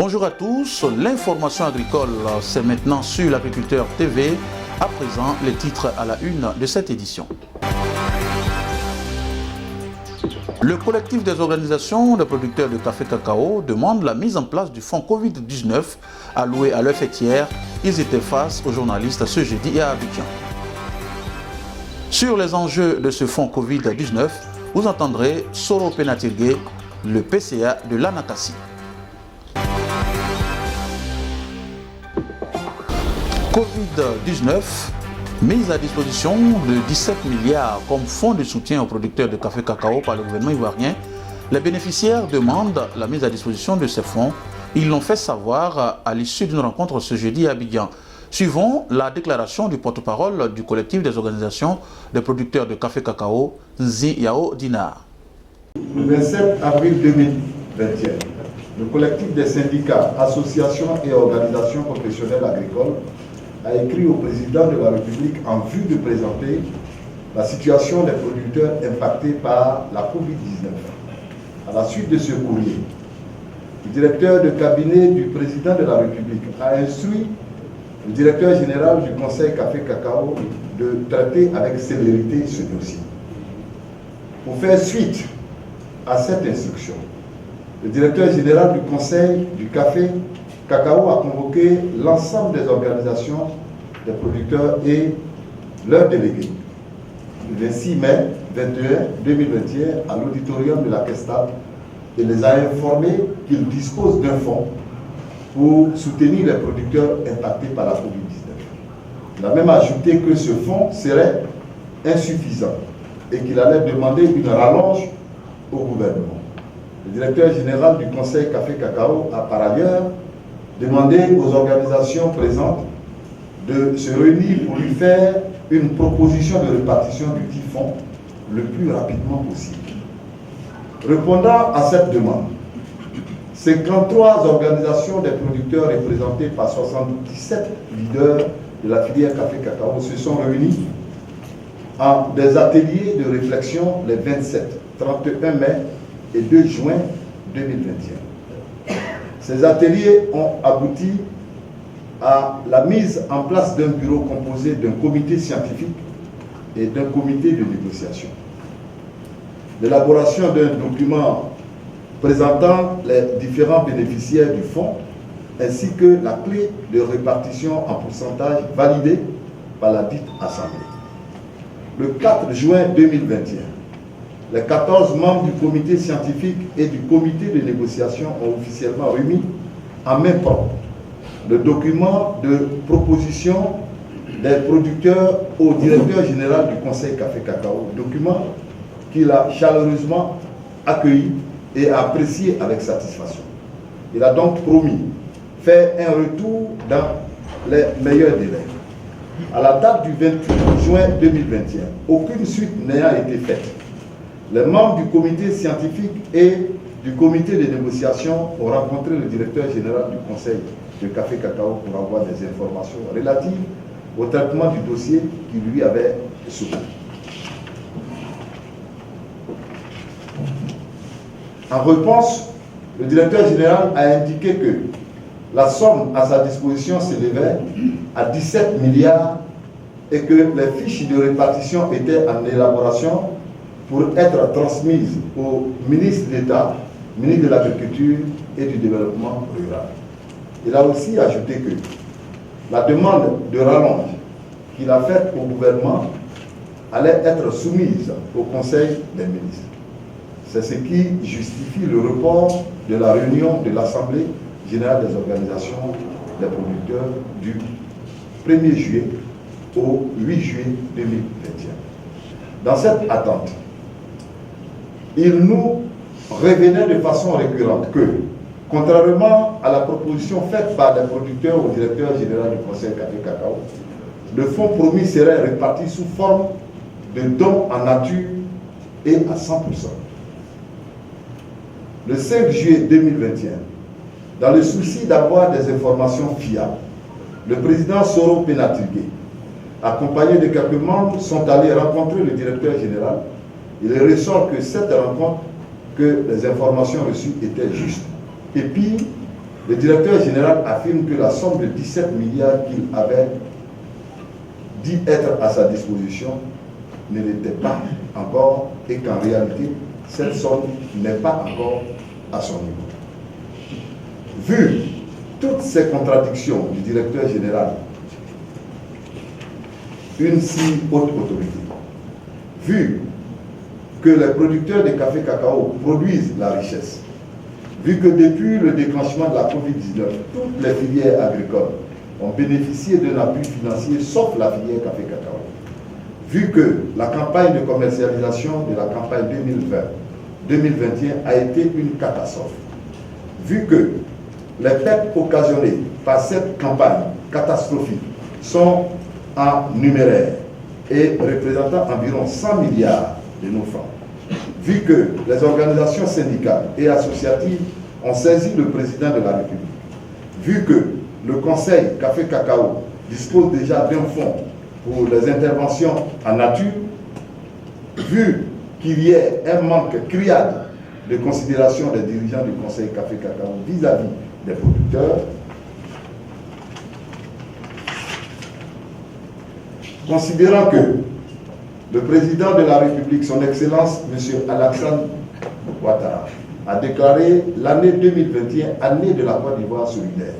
Bonjour à tous, l'information agricole, c'est maintenant sur l'Agriculteur TV. À présent, les titres à la une de cette édition. Le collectif des organisations de producteurs de café cacao demande la mise en place du fonds Covid-19 alloué à leur fêtière. Ils étaient face aux journalistes ce jeudi à Abidjan. Sur les enjeux de ce fonds Covid-19, vous entendrez Soro Penatirgue, le PCA de l'Anakasi. Covid-19, mise à disposition de 17 milliards comme fonds de soutien aux producteurs de café cacao par le gouvernement ivoirien. Les bénéficiaires demandent la mise à disposition de ces fonds. Ils l'ont fait savoir à l'issue d'une rencontre ce jeudi à Abidjan. Suivons la déclaration du porte-parole du collectif des organisations des producteurs de café cacao, Nzi Yao Dinar. Le 27 avril 2021, le collectif des syndicats, associations et organisations professionnelles agricoles a écrit au président de la République en vue de présenter la situation des producteurs impactés par la Covid-19. À la suite de ce courrier, le directeur de cabinet du président de la République a instruit le directeur général du Conseil Café Cacao de traiter avec célérité ce dossier. Pour faire suite à cette instruction, le directeur général du Conseil du Café Cacao a convoqué l'ensemble des organisations des producteurs et leurs délégués le 26 mai 2021 à l'auditorium de la Kestab et les a informés qu'ils disposent d'un fonds pour soutenir les producteurs impactés par la Covid-19. Il a même ajouté que ce fonds serait insuffisant et qu'il allait demander une rallonge au gouvernement. Le directeur général du Conseil Café Cacao a par ailleurs demandé aux organisations présentes de se réunir pour lui faire une proposition de répartition du dit fonds le plus rapidement possible. Répondant à cette demande, 53 organisations des producteurs représentées par 77 leaders de la filière café cacao se sont réunies en des ateliers de réflexion les 27, 31 mai et 2 juin 2021. Ces ateliers ont abouti à la mise en place d'un bureau composé d'un comité scientifique et d'un comité de négociation. L'élaboration d'un document présentant les différents bénéficiaires du fonds ainsi que la clé de répartition en pourcentage validée par la dite Assemblée. Le 4 juin 2021, les 14 membres du comité scientifique et du comité de négociation ont officiellement remis en même temps le document de proposition des producteurs au directeur général du Conseil Café Cacao, document qu'il a chaleureusement accueilli et apprécié avec satisfaction. Il a donc promis faire un retour dans les meilleurs délais. À la date du 28 juin 2021, aucune suite n'ayant été faite, les membres du comité scientifique et du comité de négociation ont rencontré le directeur général du Conseil de Café Cacao pour avoir des informations relatives au traitement du dossier qui lui avait soumis. En réponse, le directeur général a indiqué que la somme à sa disposition s'élevait à 17 milliards et que les fiches de répartition étaient en élaboration pour être transmises au ministre d'État, ministre de l'Agriculture et du Développement rural. Il a aussi ajouté que la demande de rallonge qu'il a faite au gouvernement allait être soumise au Conseil des ministres. C'est ce qui justifie le report de la réunion de l'Assemblée générale des organisations des producteurs du 1er juillet au 8 juillet 2021. Dans cette attente, il nous revenait de façon récurrente que, contrairement à la proposition faite par les producteurs au directeur général du Conseil Café Cacao, le fonds promis serait réparti sous forme de dons en nature et à 100%. Le 5 juillet 2021, dans le souci d'avoir des informations fiables, le président Soro Penatirgue, accompagné de quelques membres, sont allés rencontrer le directeur général. Il ressort que cette rencontre, que les informations reçues étaient justes. Et puis, Le directeur général affirme que la somme de 17 milliards qu'il avait dit être à sa disposition ne l'était pas encore et qu'en réalité, cette somme n'est pas encore à son niveau. Vu toutes ces contradictions du directeur général, une si haute autorité, vu que les producteurs de café cacao produisent la richesse, vu que depuis le déclenchement de la COVID-19, toutes les filières agricoles ont bénéficié d'un appui financier, sauf la filière café cacao, vu que la campagne de commercialisation de la campagne 2020-2021 a été une catastrophe, vu que les pertes occasionnées par cette campagne catastrophique sont en numéraire et représentant environ 100 milliards de nos francs, vu que les organisations syndicales et associatives ont saisi le président de la République, vu que le Conseil Café Cacao dispose déjà d'un fonds pour les interventions en nature, vu qu'il y ait un manque criard de considération des dirigeants du Conseil Café Cacao vis-à-vis des producteurs, considérant que le président de la République, son Excellence, M. Alassane Ouattara, a déclaré l'année 2021 année de la Côte d'Ivoire solidaire.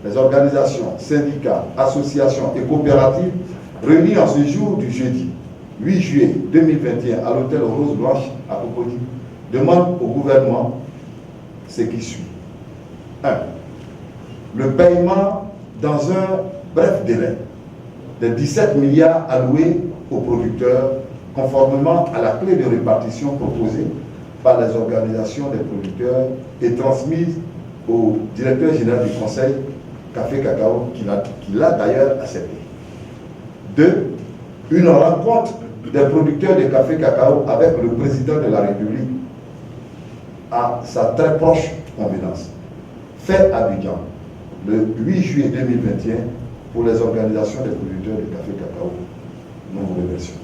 Les organisations, syndicats, associations et coopératives réunies en ce jour du jeudi 8 juillet 2021 à l'hôtel Rose Blanche à Cocody demandent au gouvernement ce qui suit. 1. Le paiement dans un bref délai des 17 milliards alloués aux producteurs conformément à la clé de répartition proposée par les organisations des producteurs et transmise au directeur général du Conseil Café Cacao qui l'a d'ailleurs accepté. 2. Une rencontre des producteurs de café cacao avec le président de la République à sa très proche convenance. Fait à Abidjan le 8 juillet 2021 pour les organisations des producteurs de café cacao. Nous vous remercions.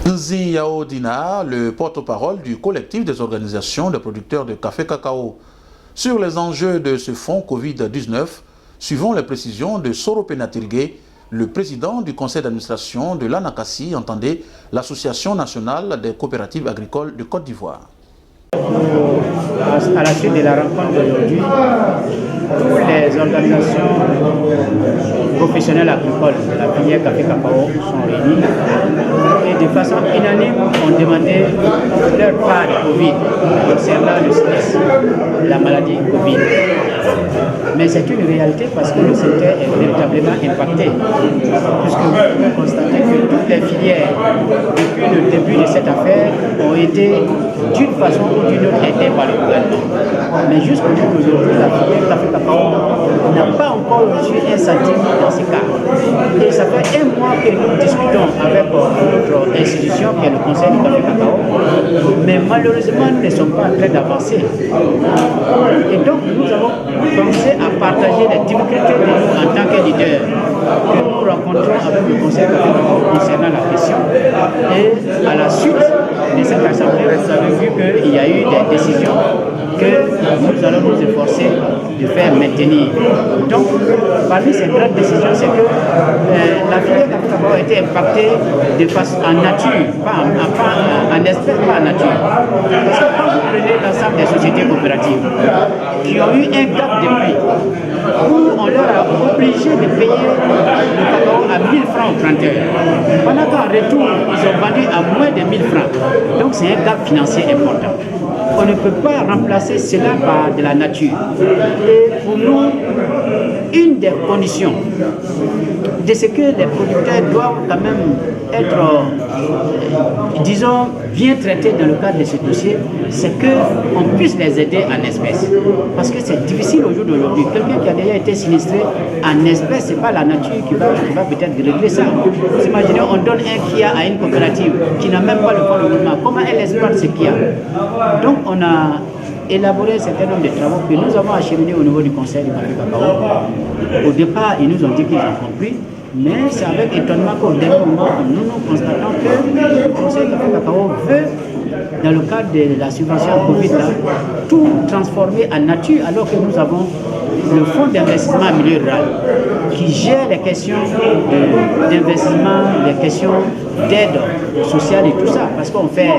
Nzi Yao Dina, le porte-parole du collectif des organisations de producteurs de café cacao. Sur les enjeux de ce fonds Covid-19, suivant les précisions de Soro Penatirgue, le président du conseil d'administration de l'ANACASI entendait l'Association nationale des coopératives agricoles de Côte d'Ivoire. À la suite de la rencontre d'aujourd'hui, toutes les organisations professionnelles agricoles de la filière café cacao sont réunies et de façon unanime ont demandé leur part de Covid concernant le stress, la maladie Covid. Mais c'est une réalité parce que le secteur est véritablement impacté, puisque vous pouvez constater que toutes les filières, depuis le début de cette affaire, ont été d'une façon ou d'une autre aidées par le gouvernement. Mais jusqu'au jour d'aujourd'hui, la filière café cacao n'a pas encore reçu un centime dans ce cas. Et ça fait un mois que nous discutons avec notre institution, qui est le Conseil du café cacao, mais malheureusement, nous ne sommes pas en train d'avancer. Et donc, nous avons commencé à partager les difficultés de nous en tant que leaders que nous rencontrons avec le Conseil du café cacao concernant la question. Et à la suite de cette assemblée, vous avez vu qu'il y a eu des décisions que nous allons nous efforcer de faire maintenir. Donc, parmi ces grandes décisions, c'est que la filière café cacao a été impactée de façon en nature, pas en espèces, pas en nature. Parce que quand vous prenez l'ensemble des sociétés coopératives qui ont eu un gap de prix, où on leur a obligé de payer le cacao à 1000 francs au 30 heures, pendant qu'en retour, ils ont vendu à moins de 1000 francs. Donc, c'est un gap financier important. On ne peut pas remplacer cela par de la nature. Et pour nous, une des conditions de ce que les producteurs doivent quand même être, disons, bien traités dans le cadre de ce dossier, c'est qu'on puisse les aider en espèces. Parce que c'est difficile au jour d'aujourd'hui. Quelqu'un qui a déjà été sinistré en espèces, ce n'est pas la nature qui va peut-être régler ça. Vous imaginez, on donne un kia à une coopérative qui n'a même pas le fonds de roulement. Comment elle exploite ce kia? Donc on a élaboré un certain nombre de travaux que nous avons acheminés au niveau du Conseil du café cacao. Au départ, ils nous ont dit qu'ils ont compris, mais c'est avec étonnement qu'au dernier moment, nous constatons que le Conseil du café cacao veut dans le cadre de la subvention Covid, là, tout transformer en nature, alors que nous avons le fonds d'investissement en milieu rural qui gère les questions d'investissement, les questions d'aide sociale et tout ça, parce qu'on fait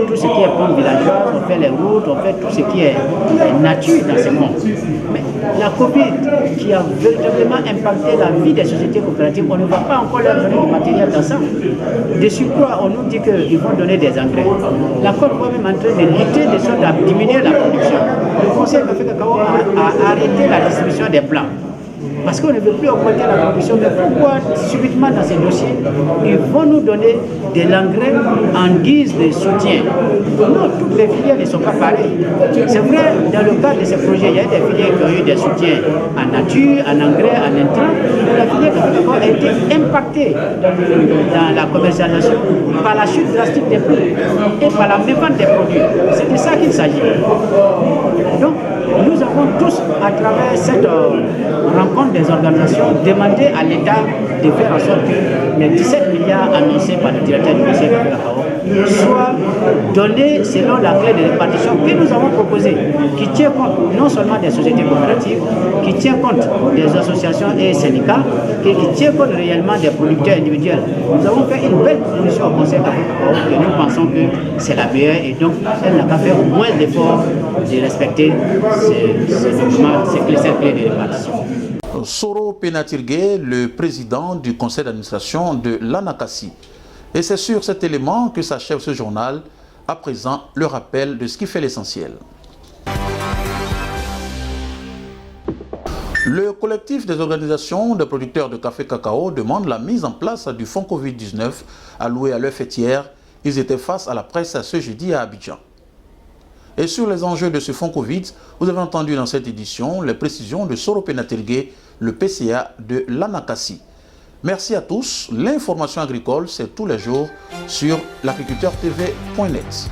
tout ce qui est pompe villageoise, on fait les routes, on fait tout ce qui est nature dans ce monde. Mais la Covid qui a véritablement impacté la vie des sociétés coopératives, on ne va pas encore leur donner du matériel dans ça. De surcroît, on nous dit qu'ils vont donner des engrais. La Côte d'Ivoire est même en train de lutter de sorte à diminuer la production. Le Conseil Café Cacao a arrêté la distribution des plants. Parce qu'on ne veut plus augmenter la production, mais pourquoi subitement dans ces dossiers, ils vont nous donner de l'engrais en guise de soutien? Non, toutes les filières ne sont pas pareilles. C'est vrai, dans le cadre de ces projets, il y a des filières qui ont eu des soutiens en nature, en engrais, en intrants. La filière a été impactée dans la commercialisation par la chute drastique des prix et par la mévente des produits. C'est de ça qu'il s'agit. Donc, nous avons tous, à travers cette rencontre des organisations, demandé à l'État de faire en sorte que les 17 milliards annoncés par le directeur du Conseil Café Cacao soient donnés selon la clé de répartition que nous avons proposée, qui tient compte non seulement des sociétés coopératives, qui tient compte des associations et syndicats, et qui tient compte réellement des producteurs individuels. Nous avons fait une belle proposition au Conseil Café Cacao et nous pensons que c'est la meilleure, et donc elle n'a qu'à faire au moins l'effort de respecter cette clé de répartition. Soro Penatirgue, le président du conseil d'administration de l'Anakasi. Et c'est sur cet élément que s'achève ce journal. À présent, le rappel de ce qui fait l'essentiel. Le collectif des organisations de producteurs de café cacao demande la mise en place du fonds Covid-19 alloué à leur fêtière. Ils étaient face à la presse ce jeudi à Abidjan. Et sur les enjeux de ce fonds Covid, vous avez entendu dans cette édition les précisions de Soro Penatirgue, le PCA de l'Anakasi. Merci à tous. L'information agricole, c'est tous les jours sur l'agriculteurtv.net.